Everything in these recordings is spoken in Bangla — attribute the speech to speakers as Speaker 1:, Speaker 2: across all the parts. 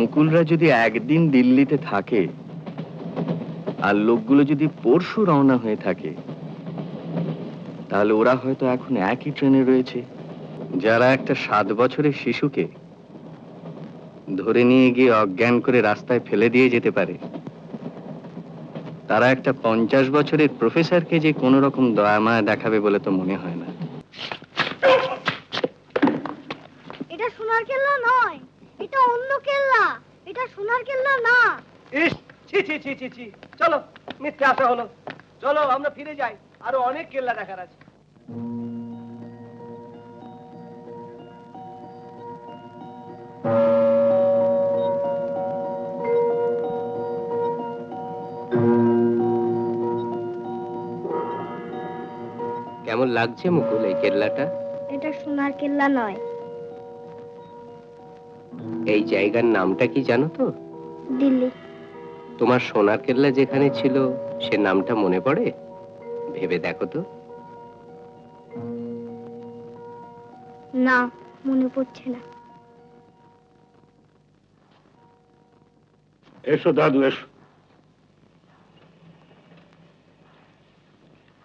Speaker 1: মুকুলরা যদি একদিন দিল্লিতে থাকে আর লোকগুলো যদি পরশু রওনা হয়ে থাকে, তাহলে ওরা হয়তো এখন একই ট্রেনে রয়েছে। যারা একটা 7 বছরের শিশুকে ধরে নিয়ে গিয়ে অজ্ঞান করে রাস্তায় ফেলে দিয়ে যেতে পারে, তারা একটা 50 বছরের প্রফেসরকে যে কোনো রকম দয়ামায়া দেখাবে বলে তো মনে হয় না।
Speaker 2: এটা সোনার কেল্লা নয়, এটা অন্য কেল্লা। এটা সোনার কেল্লা না।
Speaker 3: ইস, ছি ছি ছি ছি ছি। চলো, মিথ্যে আশা হলো। চলো আমরা ফিরে যাই, আরো অনেক কেল্লা দেখার আছে।
Speaker 4: কেমন লাগছে মুকুল এই কেল্লাটা?
Speaker 2: এটা সোনার কেল্লা নয়।
Speaker 4: এই জায়গার নামটা কি জানো তো?
Speaker 2: দিল্লি।
Speaker 4: তোমার সোনার কেল্লা যেখানে ছিল সে নামটা মনে পড়ে? ভেবে দেখো তো।
Speaker 2: না, মনে পড়ছে না।
Speaker 5: এসো দাদু, এসো।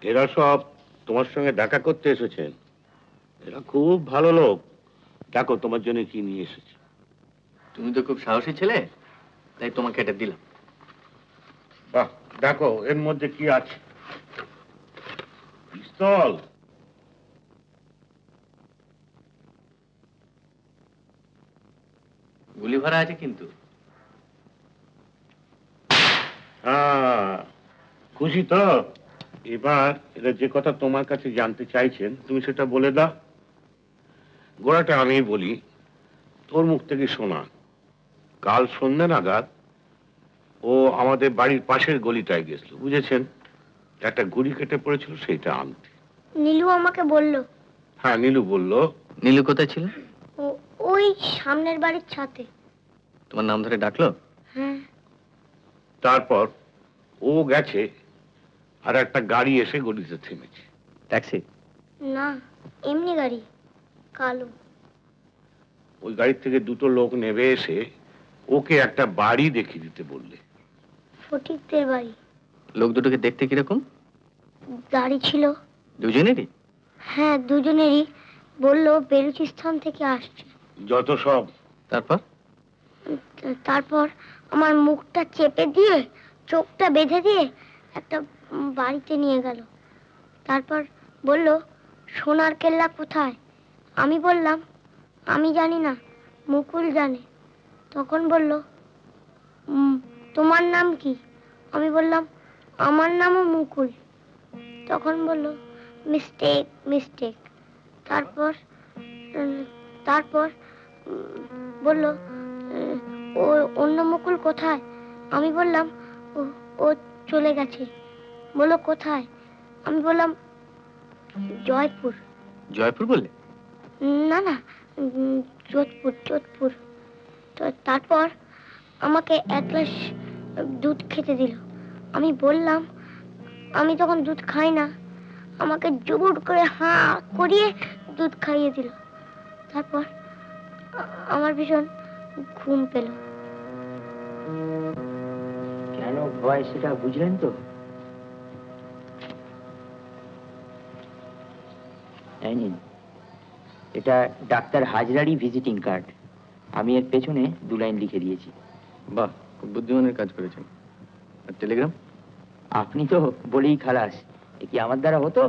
Speaker 5: এরা সব তোমার সঙ্গে দেখা করতে এসেছেন। এরা খুব ভালো লোক। দেখো তোমার জন্য কি নিয়ে এসেছে।
Speaker 1: তুমি তো খুব সাহসী ছেলে, তাই তোমাকে এটা দিলাম।
Speaker 5: বাহ, দেখো এর মধ্যে কি আছে। পিস্তল।
Speaker 1: গুলি ভরা আছে কিন্তু।
Speaker 5: হ্যাঁ, খুশি তো? এবার এরা যে কথা তোমার কাছে জানতে চাইছেন তুমি সেটা বলে দাও। গোড়াটা আমি বলি, তোর মুখ থেকে শোনা। কাল সন্ধ্যা নাগাদ ও আমাদের বাড়ির পাশের গলিটায় গেছিল, বুঝেছেন? একটা গুড়ি কেটে পড়েছিল, সেইটা আনতে।
Speaker 2: নীলু আমাকে বলল।
Speaker 5: হ্যাঁ, নীলু বলল।
Speaker 1: নীলু কোথায় ছিল?
Speaker 2: ওই সামনের বাড়ির ছাতে।
Speaker 1: তোমার নাম ধরে ডাকলো?
Speaker 2: হ্যাঁ।
Speaker 5: তারপর ও গেছে, আর একটা গাড়ি এসে গলিতে থেমেছে।
Speaker 1: ট্যাক্সি?
Speaker 2: না, এমনি গাড়ি, কালো।
Speaker 5: ওই গাড়ি থেকে দুটো লোক নেমে এসে ওকে একটা বাড়ি দেখিয়ে দিতে বললে।
Speaker 2: ফটিকদের বাড়ি।
Speaker 1: লোক দুটোকে দেখতে কিরকম?
Speaker 2: দাড়ি ছিল।
Speaker 1: দুজনেরই?
Speaker 2: হ্যাঁ, দুজনেরই। বললো বেলুচিস্তান থেকে আসছে।
Speaker 5: যত সব।
Speaker 1: তারপর?
Speaker 2: তারপর আমার মুখটা চেপে দিয়ে, চোখটা বেঁধে দিয়ে একটা বাড়িতে নিয়ে গেল। তারপর বলল, সোনার কেল্লা কোথায়? আমি বললাম, আমি জানি না, মুকুল জানে। তখন বলল, তোমার নাম কি? আমি বললাম, আমার নামও মুকুল। তখন বলল, মিস্টেক মিস্টেক। তারপর বলল, ও অন্য মুকুল কোথায়? আমি বললাম, ও চলে গেছে। বলল, কোথায়? আমি বললাম, জয়পুর।
Speaker 1: জয়পুর বললে?
Speaker 2: না না, যোধপুর যোধপুর। তো তারপর আমাকে 1 গ্লাস দুধ খেতে দিল। আমি বললাম, আমি তখন দুধ খাই না। আমাকে জোর করে হাঁ করিয়ে দুধ খাইয়ে দিল। তারপর আমার ভীষণ ঘুম পেল।
Speaker 4: কেন ভয় সেটা বুঝলেন তো? এটা ডাক্তার হাজরারই ভিজিটিং কার্ড। আমি এর পেছনে 2 লাইন লিখে দিয়েছি।
Speaker 1: বাহ, খুব বুদ্ধিমানের কাজ করেছেন। আর টেলিগ্রাম?
Speaker 4: আপনি তো বলেই খালাস। এ কি আমার দ্বারা হতো?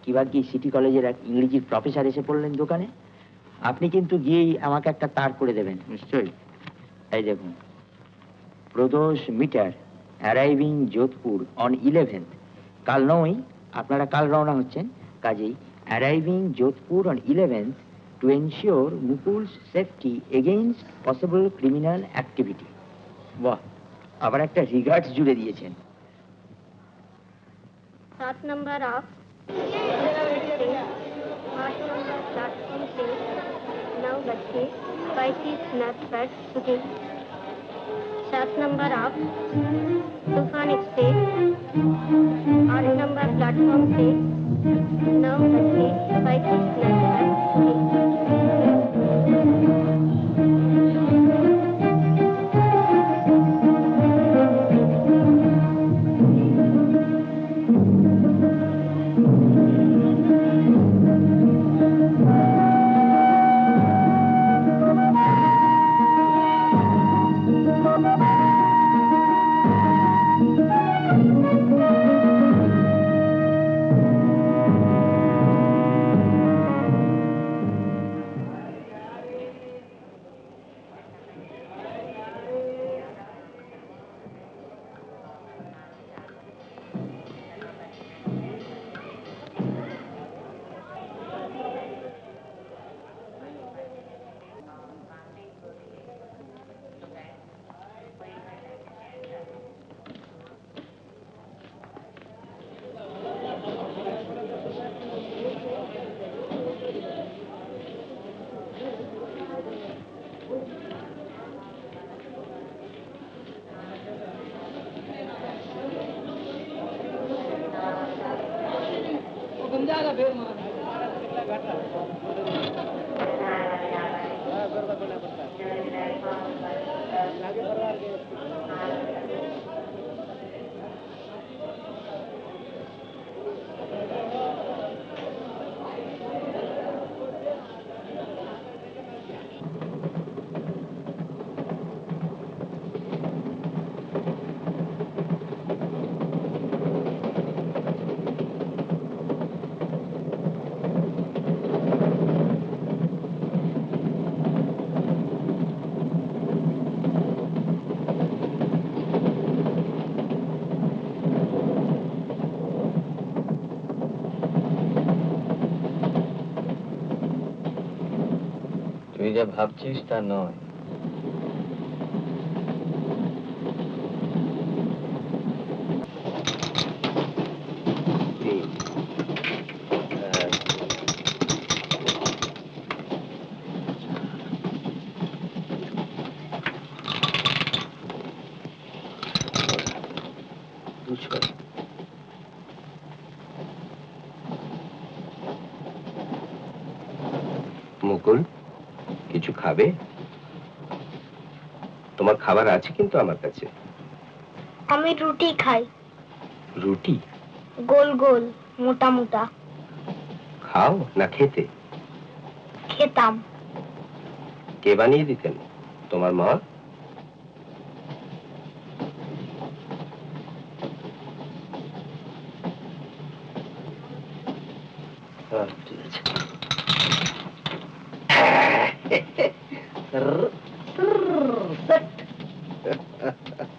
Speaker 4: কিবা কি সিটি কলেজের এক ইংরেজির প্রফেসর এসে পড়লেন দোকানে। আপনি কিন্তু গিয়েই আমাকে একটা তার করে দেবেন।
Speaker 1: নিশ্চয়ই।
Speaker 4: এই দেখুন, Pradosh Mitter arriving Jodhpur on 11th। কাল নয়, আপনারা কাল রওনা হচ্ছেন। কাজেই arriving Jodhpur on 11th to ensure Mukul's safety against possible criminal activity. বাহ, আবার একটা রিগার্ডস জুড়ে দিয়েছেন।
Speaker 2: 7 नंबर ऑफ 8 नंबर प्लेटफॉर्म से 9:35 पर बुकिंग। 7 नंबर ऑफ तूफान एक्सप्रेस 8 नंबर प्लेटफॉर्म से 9:35 पर बुकिंग।
Speaker 1: তুই যা ভাবছিস তা নয়।
Speaker 6: মুকুল, কিছু খাবে? তোমার খাবার আছে কিন্তু আমার কাছে।
Speaker 2: আমি রুটি খাই,
Speaker 6: রুটি
Speaker 2: গোল গোল মোটা মোটা।
Speaker 6: খাও না খেতে?
Speaker 2: খেতাম।
Speaker 6: কে বানিয়ে দিতেন? তোমার মা? ঠিক আছে।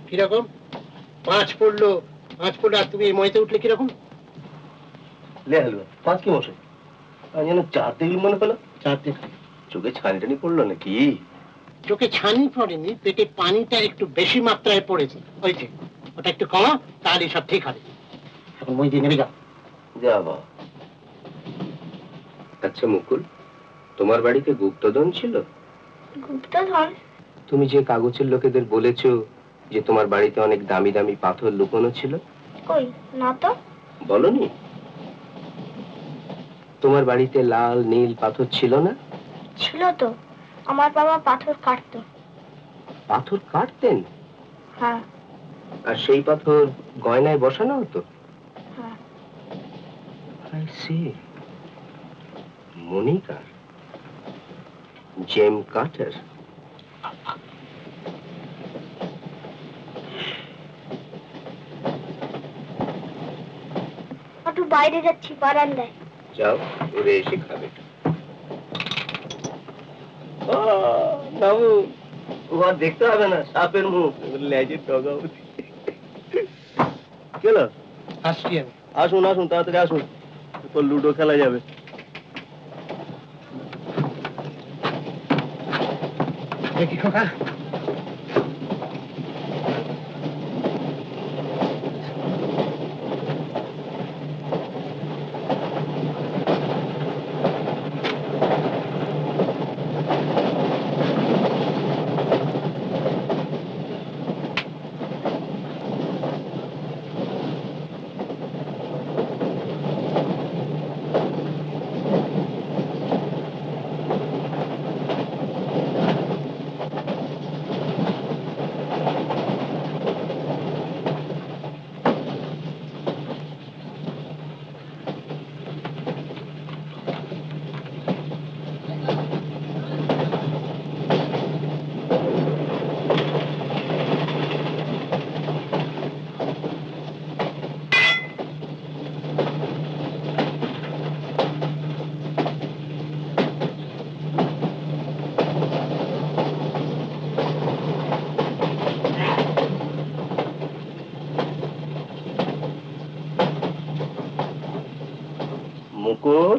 Speaker 3: কিরকম? 5 পড়লো আর তুমি এই মইতে উঠলে কিরকম?
Speaker 6: লে হালুয়া, 5 কি মশাই? আমি যেন 4 দেখলি মনে হলো।
Speaker 3: 4 দেখ।
Speaker 6: চোখে ছানি টানি পড়লো নাকি?
Speaker 3: চোখে ছানি পড়েনি, পেটে পানিটা একটু বেশি মাত্রায় পড়েছে। ওই যে ওটা একটু কমা, তাহলে সব ঠিক হবে। এখন মই দিয়ে নেমে যাও।
Speaker 6: যা বাবা। আচ্ছা মুকুল, তোমার বাড়িতে গুপ্তধন ছিল?
Speaker 2: গুপ্তধন?
Speaker 6: তুমি যে কাগজের লোকেদের বলেছো যে তোমার বাড়িতে অনেক দামি দামি পাথর লুকোনো ছিল?
Speaker 2: কই না তো।
Speaker 6: বলনি? তোমার বাড়িতে লাল নীল পাথর ছিল না?
Speaker 2: ছিল তো, আমার বাবা পাথর কাটতো।
Speaker 6: পাথর কাটতেন?
Speaker 2: হ্যাঁ।
Speaker 6: আর সেই পাথর গয়নায় বসানো হতো?
Speaker 2: হ্যাঁ।
Speaker 6: I see. মনিকার, জেম কার্টার।
Speaker 2: একটু বাইরে যাচ্ছি, বারান্দায়।
Speaker 6: যাও, ওরে এসে খাবে। ও আর দেখতে হবে না, সাপের মুখ, লেজের ডগা। কেন?
Speaker 3: আসছি আমি।
Speaker 6: আসুন আসুন, তাড়াতাড়ি আসুন, তোর লুডো খেলা যাবে।
Speaker 3: দেখি খোকা।
Speaker 6: মুকুল,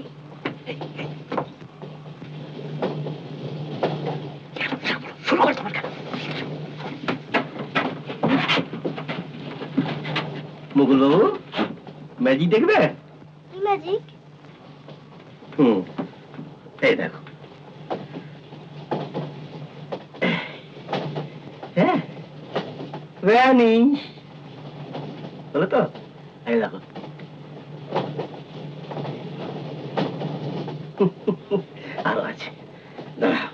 Speaker 6: মুকুল বাবু, ম্যাজিক দেখবে?
Speaker 2: কি ম্যাজিক?
Speaker 6: এই দেখো। হ্যাঁ, ভ্যানিশ হলো তো। এই দেখো। আরো আছে, দাঁড়াও,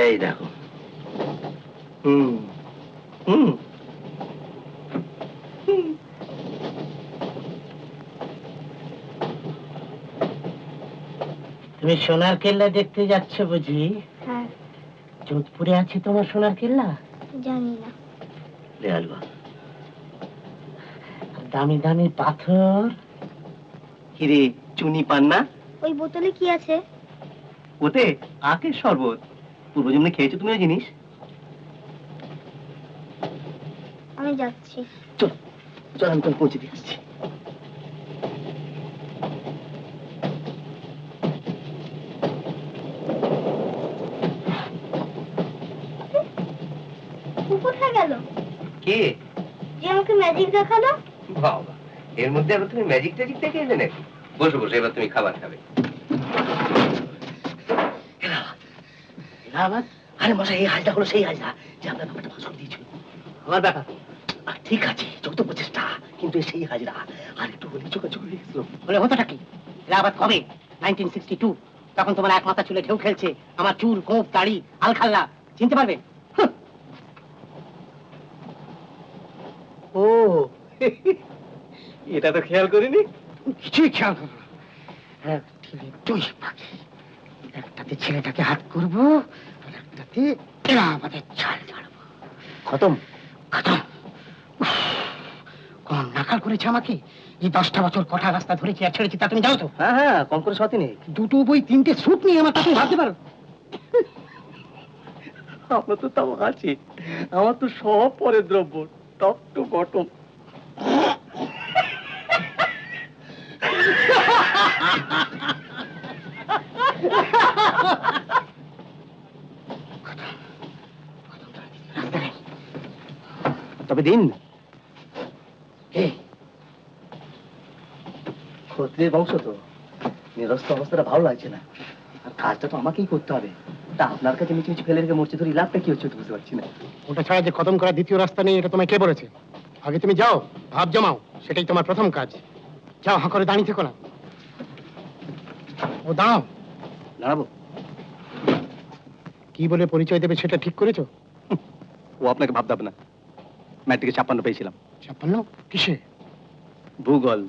Speaker 6: এই দেখো। হুম হুম
Speaker 3: তুমি সোনার কেল্লা দেখতে যাচ্ছ বুঝি?
Speaker 2: হ্যাঁ,
Speaker 3: যোধপুরে আছে তোমার সোনার কেল্লা?
Speaker 2: জানি না।
Speaker 3: দামি দামি পাথর।
Speaker 6: কিরে, চুনি পান না?
Speaker 2: ওই বোতলে কি আছে?
Speaker 6: ওতে আখের শরবত। পূর্বজন্মে খেয়েছো তুমি ওই জিনিস?
Speaker 2: আমি যাচ্ছি।
Speaker 6: চল চল, আমি তোর পৌঁছে দিয়ে আসছি।
Speaker 2: ও কোথায় গেল?
Speaker 6: কে?
Speaker 2: যে আমাকে ম্যাজিক দেখালো।
Speaker 6: বাবা, এর মধ্যে আবার তুমি ম্যাজিক ট্যাজিক দেখে এলে নাকি? বসো বসো, এবার তুমি খাবার খাবে।
Speaker 3: এলাহাবাদ?
Speaker 6: আরে মশাই, এই হালটা হলো সেই হালটা যে আপনার ব্যাপারটা ফাঁস করে দিয়েছিল।
Speaker 3: আমার ব্যাপার
Speaker 6: ঠিক আছে, যত প্রচেষ্টা, কিন্তু এই সেই হাজরা আর একটু হলে চোখাচোখ হয়ে গেছিল।
Speaker 3: বলে হতোটা কি? এলাহাবাদ কবে? 1962। তখন তোমার এক মাথা চুলে ঢেউ খেলছে, আমার চুল, গোঁফ, দাড়ি, আলখাল্লা। চিনতে পারবে?
Speaker 6: ও, এটা তো খেয়াল করিনি।
Speaker 3: কিছুই খেয়াল করবো না। দুই পাখি, একটাতে ছেলেটাকে হাত করবো, আর একটাতে এলাহাবাদের চাল ছাড়বো।
Speaker 6: খতম।
Speaker 3: খতম। উফ, কম নাকাল করেছে আমাকে। এই 10টা বছর কটা রাস্তা ধরেছি আর ছেড়েছি তা তুমি জানো তো?
Speaker 6: হ্যাঁ হ্যাঁ, কম করে সতী নেই।
Speaker 3: 2টো বই 3টে স্যুট নিয়ে আমার তা তুমি ভাবতে পারো?
Speaker 6: আমার তো তাও আছে, আমার তো সব পরের দ্রব্য, টপ টু বটম। তবে দিন ক্ষত্রিয় বংশ তো, নিরস্ত অবস্থাটা ভালো লাগছে না, আর কাজটা তো আমাকেই করতে হবে। তা আপনার কাছে মিচি মিচি ফেলে রেখে মরছে ধরে লাভটা কি হচ্ছে বুঝতে পারছি না।
Speaker 3: ওটা ছাড়া যে খতম করার দ্বিতীয় রাস্তা নেই এটা তোমায় কে বলেছে? আগে তুমি যাও, ভাব জমাও, সেটাই তোমার প্রথম কাজ। যাও, হাঁ করে দাঁড়িয়ে থেকো না। ও দাঁড়াও।
Speaker 6: দাঁড়াবো?
Speaker 3: কি বলে পরিচয় দেবে সেটা ঠিক করেছো?
Speaker 6: ও আপনাকে ভাবতে হবে না, ম্যাট্রিকে 56 পেয়েছিলাম।
Speaker 3: 56? কিসে?
Speaker 6: ভূগোল।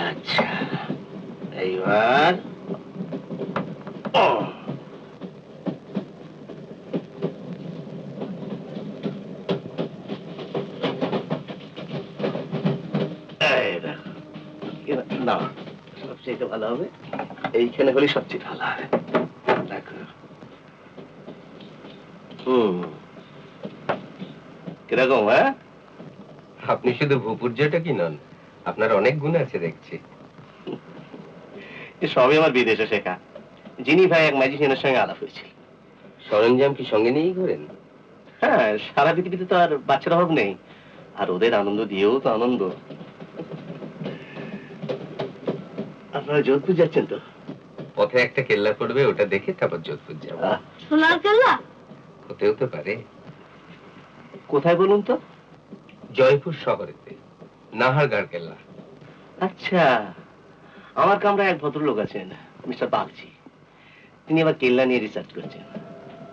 Speaker 6: আচ্ছা, এইবার না, সবচেয়ে ভালো হবে এইখানে হলে সবচেয়ে ভালো হবে। দেখো, কিরকম? হ্যাঁ, আপনি শুধু ভূপুর্যটা কি নন, আপনার অনেক গুণ আছে দেখছি। সবই আমার বিদেশে শেখা। যিনি ভাই এক ম্যাজিশিয়ানের সঙ্গে আলাপ হয়েছিল। সরঞ্জাম কি সঙ্গে নিয়েই ঘোরেন? হ্যাঁ, সারা পৃথিবীতে তো আর বাচ্চার অভাব নেই, আর ওদের আনন্দ দিয়েও তো আনন্দ। আপনারা যোধপুর যাচ্ছেন তো? পথে একটা কেল্লা পড়বে, ওটা দেখে তারপর যোধপুর যাব।
Speaker 2: সোনার কেল্লা?
Speaker 6: হতেও তো পারে। কোথায় বলুন তো? জয়পুর শহরেতে, নাহারগড় কেল্লা। আচ্ছা, আমার কামরায় এক ভদ্রলোক আছেন, মিস্টার বাগচি। তিনি আবার কেল্লা নিয়ে রিসার্চ করছেন।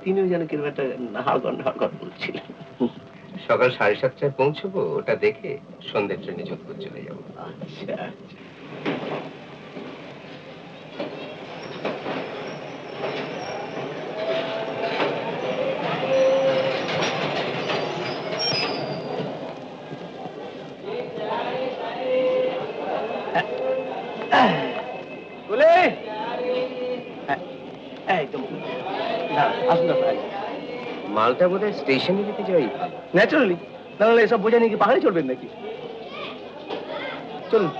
Speaker 6: তিনিও যেন কিরকম একটা নাহারগড় বলছিলেন। সকাল 7:30টায় পৌঁছবো, ওটা দেখে সন্ধ্যের ট্রেনে যোধপুর চলে যাবো। আচ্ছা। মালটা বোধ হয় স্টেশনে যেতে যাওয়াই ভালো। ন্যাচারালি, নাহলে এসব বোঝা নিয়ে কি পাহাড়ে চড়বেন নাকি? চলুন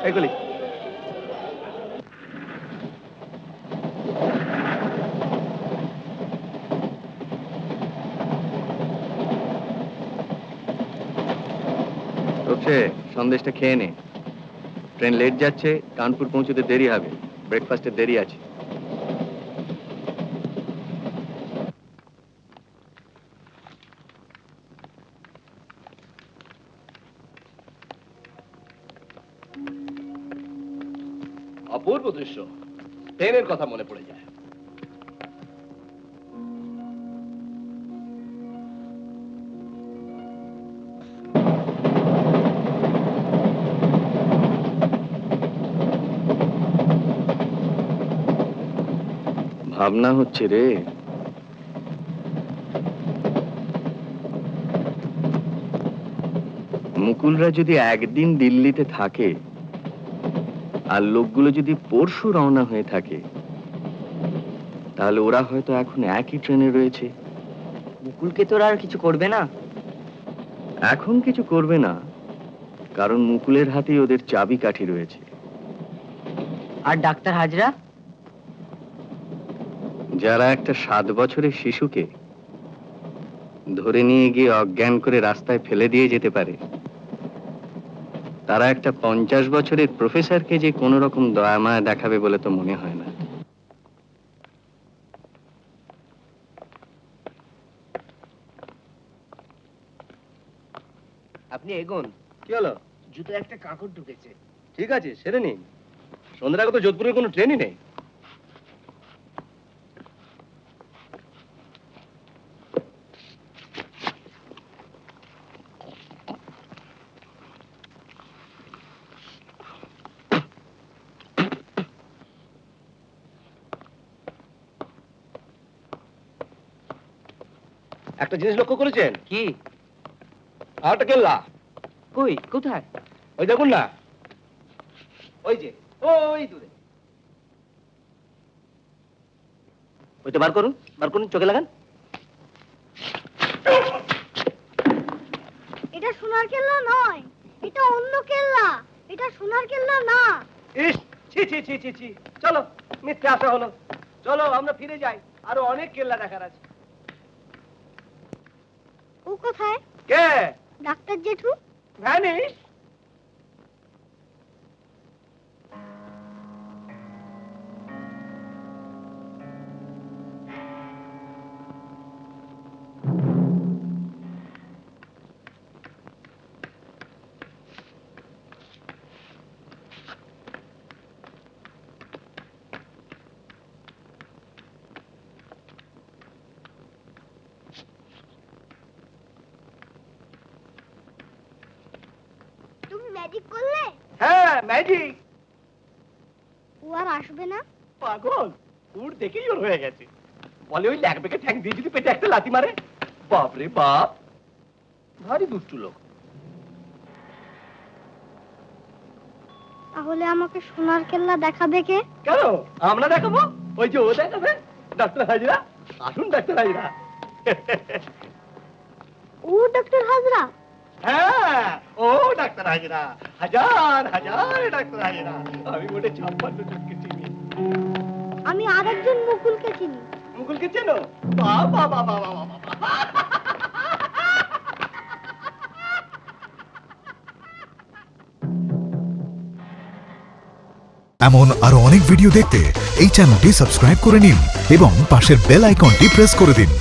Speaker 6: এগুলি।
Speaker 1: সন্দেশটা খেয়ে নে, ট্রেন লেট যাচ্ছে, কানপুর পৌঁছতে দেরি হবে, ব্রেকফাস্টের দেরি আছে।
Speaker 6: অপূর্ব দৃশ্য, ট্রেনের কথা মনে পড়ে যায়।
Speaker 1: ভাবনা হচ্ছে রে, মুকুলরা যদি একদিন দিল্লিতে থাকে আর লোকগুলো যদি পরশু রওনা হয়ে থাকে, তাহলে ওরা হয়তো এখন একই ট্রেনে রয়েছে।
Speaker 4: মুকুলকে তোরা আর কিছু করবে না?
Speaker 1: এখন কিছু করবে না, কারণ মুকুলের হাতেই ওদের চাবিকাঠি রয়েছে।
Speaker 4: আর ডাক্তার হাজরা?
Speaker 1: যারা একটা 7 বছরের শিশুকে ধরে নিয়ে গিয়ে অজ্ঞান করে রাস্তায় ফেলে দিয়ে যেতে পারে, তারা একটা 50 বছরের প্রফেসরকে যে কোনো রকম দয়া মায়া দেখাবে বলে তো মনে হয় না।
Speaker 6: আপনি এগোন।
Speaker 1: কি হলো?
Speaker 6: জুতো একটা কাঁকড় ঢুকেছে।
Speaker 1: ঠিক আছে, সেরে নিন। সন্ধ্যার আগে তো যোধপুরের কোনো ট্রেনই নেই। একটা জিনিস লক্ষ্য করেছেন?
Speaker 4: কি?
Speaker 1: আর একটা কেল্লা।
Speaker 4: কই? কোথায়?
Speaker 1: ওই দেখুন না, ওই যে ওই দূরে। ওইটা বার করুন, চোখে লাগান।
Speaker 2: এটা সোনার কেল্লা নয়, এটা অন্য কেল্লা। এটা সোনার কেল্লা না।
Speaker 6: ইস, ছি ছি ছি ছি ছি। চলো, মিথ্যে আশা হলো। চলো আমরা ফিরে যাই, আরো অনেক কেল্লা দেখার আছে।
Speaker 2: ও কোথায়?
Speaker 6: কে?
Speaker 2: ডাক্তার জেঠু।
Speaker 6: ভ্যানিশ।
Speaker 2: তুমি ম্যাজিক করলে?
Speaker 6: হ্যাঁ, ম্যাজিক।
Speaker 2: ও আর আসবে না?
Speaker 6: পাগল, উড় দেখেই ওর হয়ে গেছে। বলে ওই ল্যাকবেকে ঠ্যাং দিয়ে যদি পেটে একটা লাথি মারে, বাপ রে বাপ, ভারী দুষ্টু লোক।
Speaker 2: তাহলে আমাকে সোনার কেল্লা দেখাবে কে?
Speaker 6: কেন আমরা দেখাবো? ওই যে ও দেখাবে, ডাক্তার হাজরা। আসুন ডাক্তার হাজরা।
Speaker 2: ও ডাক্তার হাজরা?
Speaker 6: হ্যাঁ, ও ডাক্তার হাজরা। হাজার হাজার ডাক্তার হাজরা। আমি মোটে 56 জনকে চিনি।
Speaker 2: আমি আরেকজন মুকুলকে চিনি।
Speaker 6: মুকুলকে চেনো? বাবা বাবা বাবা বাবা।
Speaker 7: এমন আরো অনেক ভিডিও দেখতে এই চ্যানেলটি সাবস্ক্রাইব করে নিন এবং পাশের বেল আইকনটি প্রেস করে দিন।